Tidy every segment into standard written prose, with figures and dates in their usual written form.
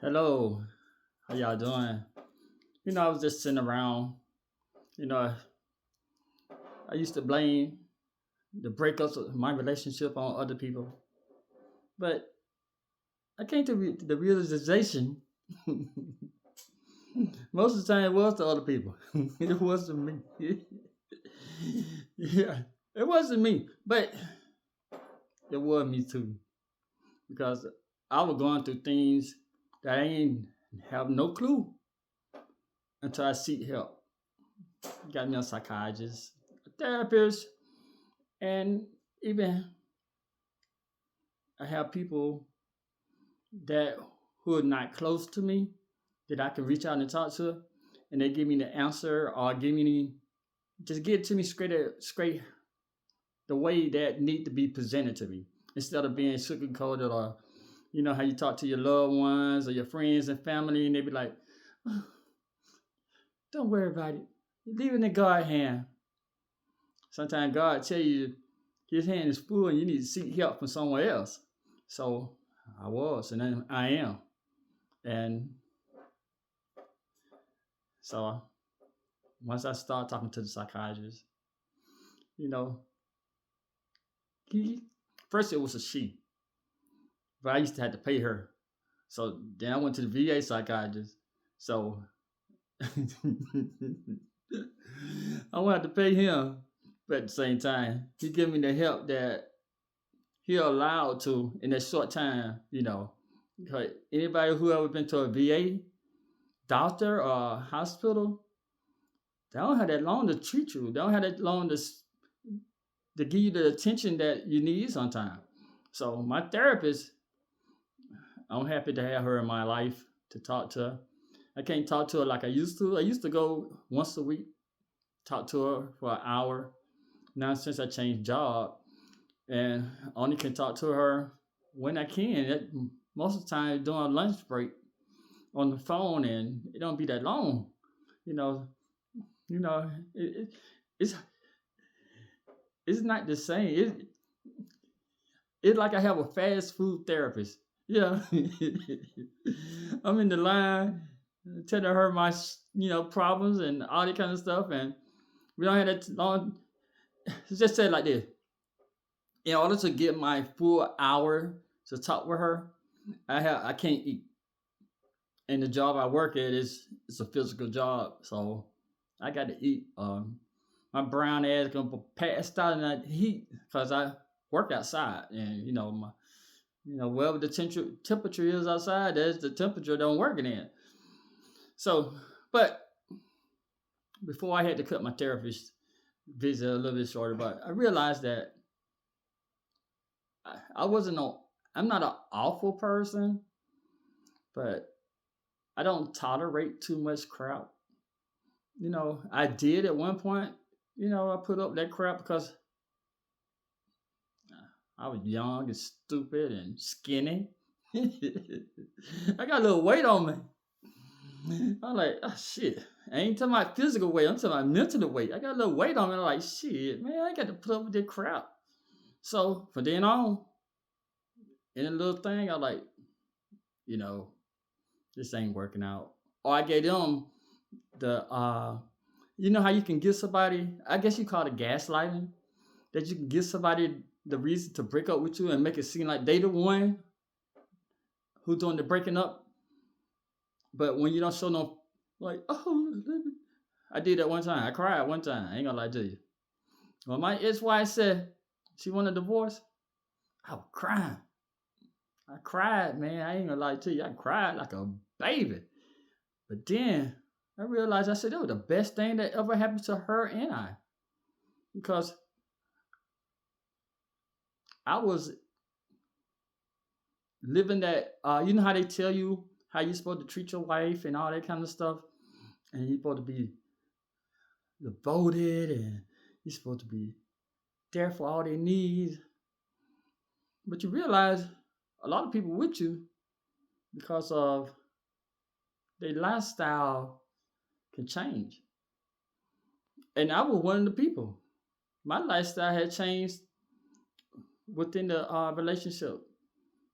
Hello, how y'all doing? I was just sitting around. You know, I used to blame the breakups of my relationship on other people, but I came to the realization most of the time it was the other people. It wasn't me. Yeah, it wasn't me, but it was me too because I was going through things that I ain't have no clue until I seek help. Got me a psychiatrist, a therapist, and even I have people that who are not close to me that I can reach out and talk to, and they give me the answer or give me just get it to me straight the way that need to be presented to me instead of being sugar coated or how you talk to your loved ones or your friends and family and they be like, "Oh, don't worry about it. Leave it in God's hand." Sometimes God tell you his hand is full and you need to seek help from somewhere else. So I was, and then I am. And so once I started talking to the psychiatrist, you know, he first it was a she, but I used to have to pay her. So then I went to the VA psychiatrist. So I wanted to pay him, but at the same time, he gave me the help that he allowed to in that short time. Because anybody who ever been to a VA doctor or hospital, they don't have that long to treat you. They don't have that long to give you the attention that you need sometimes. So my therapist, I'm happy to have her in my life to talk to her. I can't talk to her like I used to. I used to go once a week, talk to her for an hour. Now since I changed job and only can talk to her when I can, most of the time during lunch break on the phone, and it don't be that long. You know, you know, it's it's not the same. It's like I have a fast food therapist. Yeah, I'm in the line telling her my problems and all that kind of stuff, and we don't have that long. Just say it like this: in order to get my full hour to talk with her, I can't eat, and the job I work at is it's a physical job, so I got to eat. My brown ass gonna be passed out in that heat because I work outside, and wherever the temperature is outside, that's the temperature that I'm working in. So, but before I had to cut my therapist visit a little bit shorter, but I realized that I wasn't no, I'm not an awful person, but I don't tolerate too much crap. I did at one point. I put up that crap because I was young and stupid and skinny. I got a little weight on me. I'm like, oh shit. I ain't talking about physical weight. I'm talking about mental weight. I got a little weight on me. I'm like, shit, man, I got to put up with this crap. So from then on, in a little thing, I like, you know, this ain't working out. Or I gave them the how you can give somebody, I guess you call it gaslighting, that you can give somebody the reason to break up with you and make it seem like they the one who's doing the breaking up. But when you don't show no, like, oh, I did that one time. I cried one time. I ain't gonna lie to you. When my ex-wife said she wanted a divorce, I was crying. I cried, man. I ain't gonna lie to you. I cried like a baby. But then I realized I said that was the best thing that ever happened to her and I. Because I was living that, you know how they tell you how you're supposed to treat your wife and all that kind of stuff? And you're supposed to be devoted and you're supposed to be there for all their needs. But you realize a lot of people with you because of their lifestyle can change. And I was one of the people. My lifestyle had changed within the relationship.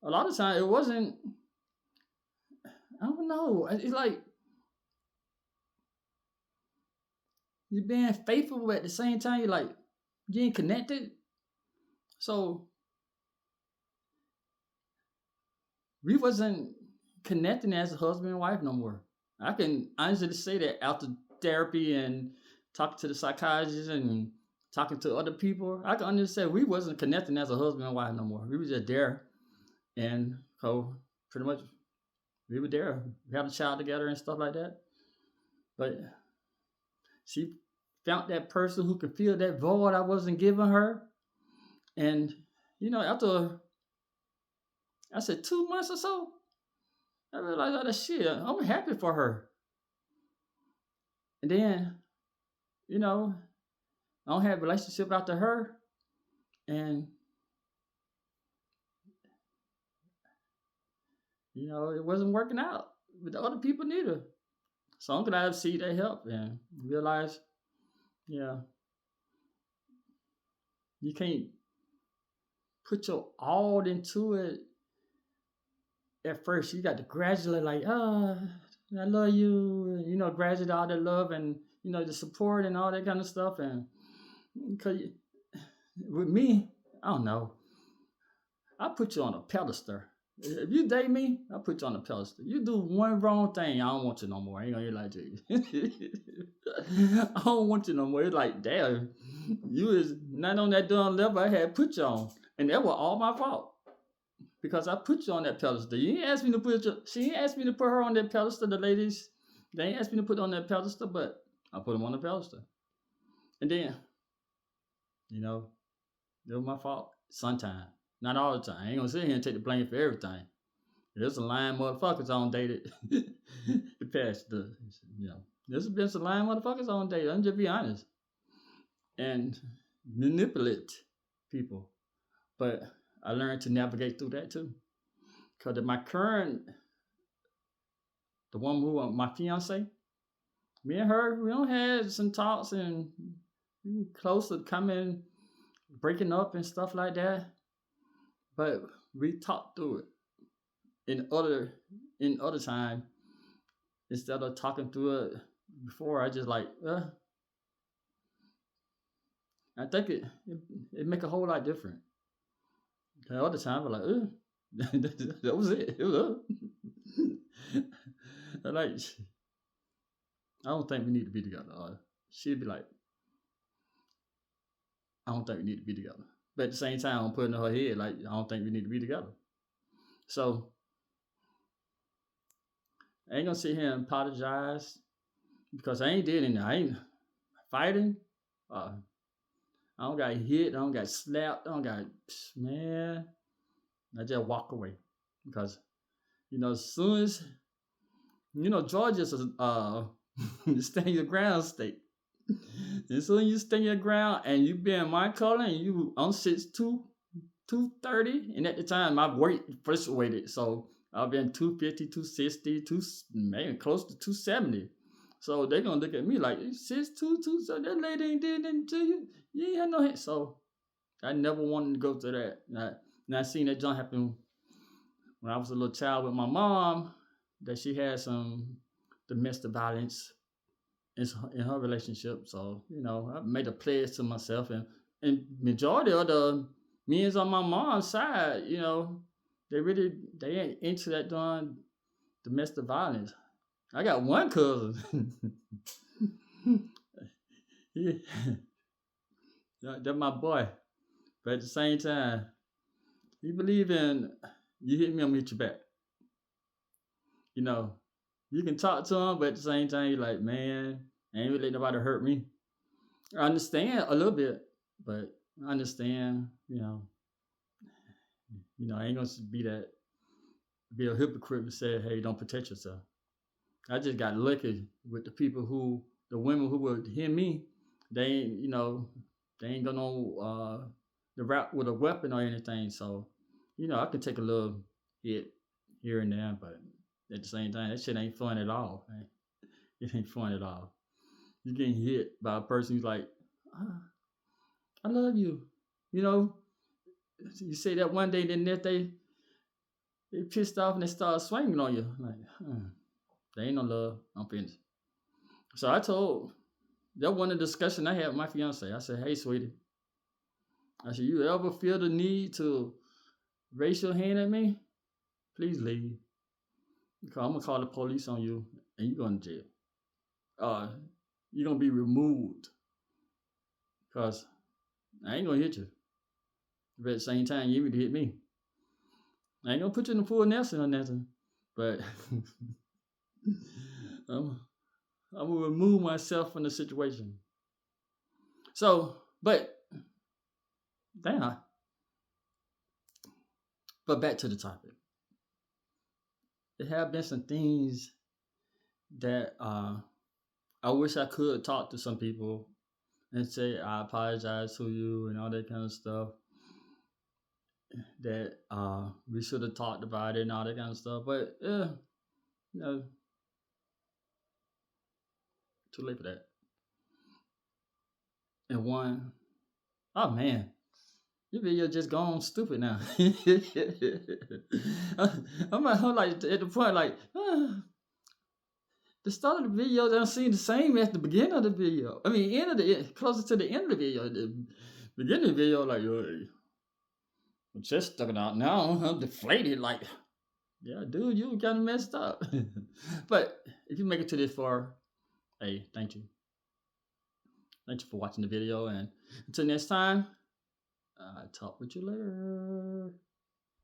A lot of times it wasn't I don't know. It's like you're being faithful, but at the same time, you're like getting connected. So we wasn't connecting as a husband and wife no more. I can honestly say that after therapy and talking to the psychologist and talking to other people, I can understand we wasn't connecting as a husband and wife no more. We were just there, and so pretty much we were there. We had a child together and stuff like that. But she found that person who could fill that void I wasn't giving her. And after I said 2 months or so, I realized that shit. I'm happy for her. And then, I don't have a relationship after her. And, it wasn't working out with the other people neither. So I'm glad to see that help and realize, yeah, you can't put your all into it at first. You got to gradually I love you, gradually all the love and, the support and all that kind of stuff. And because with me, I don't know, I put you on a pedestal. If you date me, I put you on a pedestal. You do one wrong thing, I don't want you no more. I ain't gonna lie to you. I don't want you no more. It's like, damn, you is not on that damn level I had put you on. And that was all my fault. Because I put you on that pedestal. You ain't asked me to she ain't asked me to put her on that pedestal, the ladies. They ain't asked me to put her on that pedestal, but I put them on the pedestal. And then, it was my fault. Sometimes. Not all the time. I ain't gonna sit here and take the blame for everything. There's some lying motherfuckers on dated the past. There's been some lying motherfuckers on dated. I'm just be honest. And manipulate people. But I learned to navigate through that too. Because my the one who was my fiance, me and her, we don't had some talks and we close to coming, breaking up and stuff like that. But we talked through it. In other time, instead of talking through it before, I just like, I think it make a whole lot different. The other time, I'm like, that was it. It was like, I don't think we need to be together. She'd be like, I don't think we need to be together. But at the same time, I'm putting in her head, like, I don't think we need to be together. So, I ain't gonna sit here and apologize because I ain't did anything. I ain't fighting. I don't got hit. I don't got slapped. I don't got, man. I just walk away because, as soon as, Georgia's a stand your ground state. As soon as you stand your ground and you be in my color and you on 6'2", 230, and at the time my weight fluctuated, so I've been 250, 260, maybe close to 270. So they're gonna look at me like 6'2", 2, so that lady ain't did nothing to you. You ain't had no hit. So I never wanted to go to that. And I seen that John happen when I was a little child with my mom, that she had some domestic violence in her relationship. So, I made a pledge to myself, and majority of the men on my mom's side, they ain't into that darn domestic violence. I got one cousin. Yeah. That's my boy. But at the same time, you believe in you hit me, I'm gonna hit you back. You can talk to him, but at the same time, you're like, man, I ain't really let nobody hurt me. I understand a little bit, but I understand, I ain't gonna be a hypocrite and say, hey, don't protect yourself. I just got lucky with the women who would hit me. They ain't, they ain't got no the rap with a weapon or anything. So, I can take a little hit here and there, but at the same time, that shit ain't fun at all. Man. It ain't fun at all. You're getting hit by a person who's like, I love you. You say that one day, then next day, they pissed off and they start swinging on you. Like, there ain't no love. I'm finished. So I told that one of the discussion I had with my fiance. I said, "Hey, sweetie," I said, "You ever feel the need to raise your hand at me? Please leave. Because I'm gonna call the police on you and you're going to jail. You're gonna be removed. Because I ain't gonna hit you. But at the same time, you need to hit me. I ain't gonna put you in the full Nelson or nothing. But I'm gonna remove myself from the situation." So, but damn. But back to the topic. There have been some things that I wish I could talk to some people and say I apologize to you and all that kind of stuff. That we should have talked about it and all that kind of stuff. But too late for that. And one, oh man, your video just gone stupid now. I'm like at the point like the start of the video don't seem the same as the beginning of the video. I mean, closer to the end of the video. The beginning of the video, like, I'm just stuck out now. I'm deflated. Like, yeah, dude, you kind of messed up. But if you make it to this far, hey, thank you. Thank you for watching the video. And until next time, I'll talk with you later.